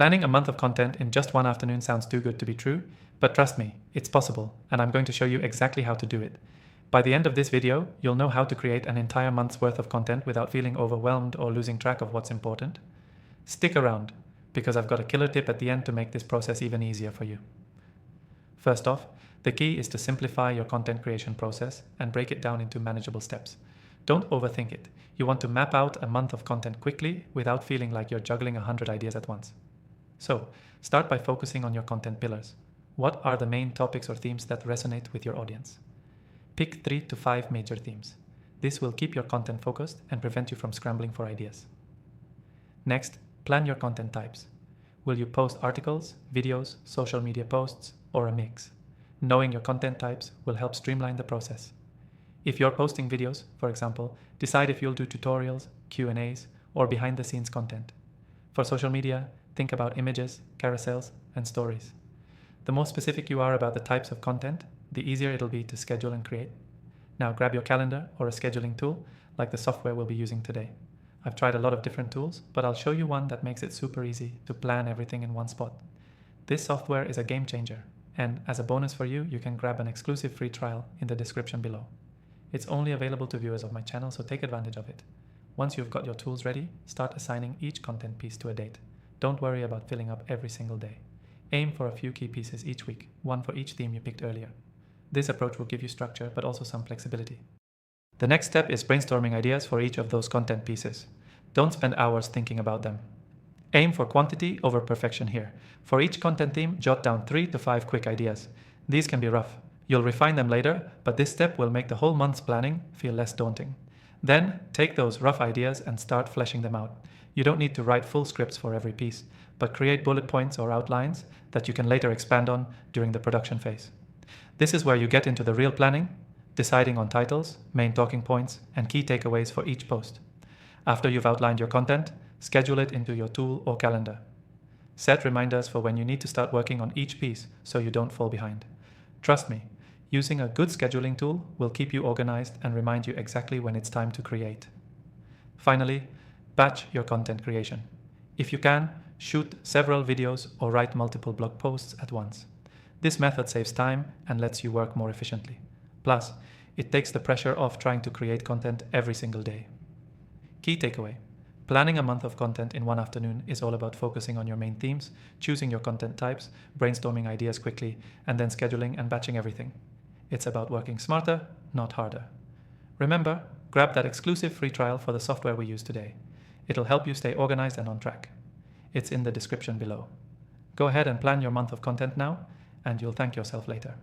Planning a month of content in just one afternoon sounds too good to be true, but trust me, it's possible, and I'm going to show you exactly how to do it. By the end of this video, you'll know how to create an entire month's worth of content without feeling overwhelmed or losing track of what's important. Stick around, because I've got a killer tip at the end to make this process even easier for you. First off, the key is to simplify your content creation process and break it down into manageable steps. Don't overthink it. You want to map out a month of content quickly without feeling like you're juggling 100 ideas at once. So, start by focusing on your content pillars. What are the main topics or themes that resonate with your audience? Pick 3 to 5 major themes. This will keep your content focused and prevent you from scrambling for ideas. Next, plan your content types. Will you post articles, videos, social media posts, or a mix? Knowing your content types will help streamline the process. If you're posting videos, for example, decide if you'll do tutorials, Q&As, or behind-the-scenes content. For social media, think about images, carousels, and stories. The more specific you are about the types of content, the easier it'll be to schedule and create. Now grab your calendar or a scheduling tool like the software we'll be using today. I've tried a lot of different tools, but I'll show you one that makes it super easy to plan everything in one spot. This software is a game changer, and as a bonus for you, you can grab an exclusive free trial in the description below. It's only available to viewers of my channel, so take advantage of it. Once you've got your tools ready, start assigning each content piece to a date. Don't worry about filling up every single day. Aim for a few key pieces each week, one for each theme you picked earlier. This approach will give you structure, but also some flexibility. The next step is brainstorming ideas for each of those content pieces. Don't spend hours thinking about them. Aim for quantity over perfection here. For each content theme, jot down 3 to 5 quick ideas. These can be rough. You'll refine them later, but this step will make the whole month's planning feel less daunting. Then, take those rough ideas and start fleshing them out. You don't need to write full scripts for every piece, but create bullet points or outlines that you can later expand on during the production phase. This is where you get into the real planning, deciding on titles, main talking points, and key takeaways for each post. After you've outlined your content, schedule it into your tool or calendar. Set reminders for when you need to start working on each piece so you don't fall behind. Trust me, using a good scheduling tool will keep you organized and remind you exactly when it's time to create. Finally, batch your content creation. If you can, shoot several videos or write multiple blog posts at once. This method saves time and lets you work more efficiently. Plus, it takes the pressure off trying to create content every single day. Key takeaway. Planning a month of content in one afternoon is all about focusing on your main themes, choosing your content types, brainstorming ideas quickly, and then scheduling and batching everything. It's about working smarter, not harder. Remember, grab that exclusive free trial for the software we use today. It'll help you stay organized and on track. It's in the description below. Go ahead and plan your month of content now, and you'll thank yourself later.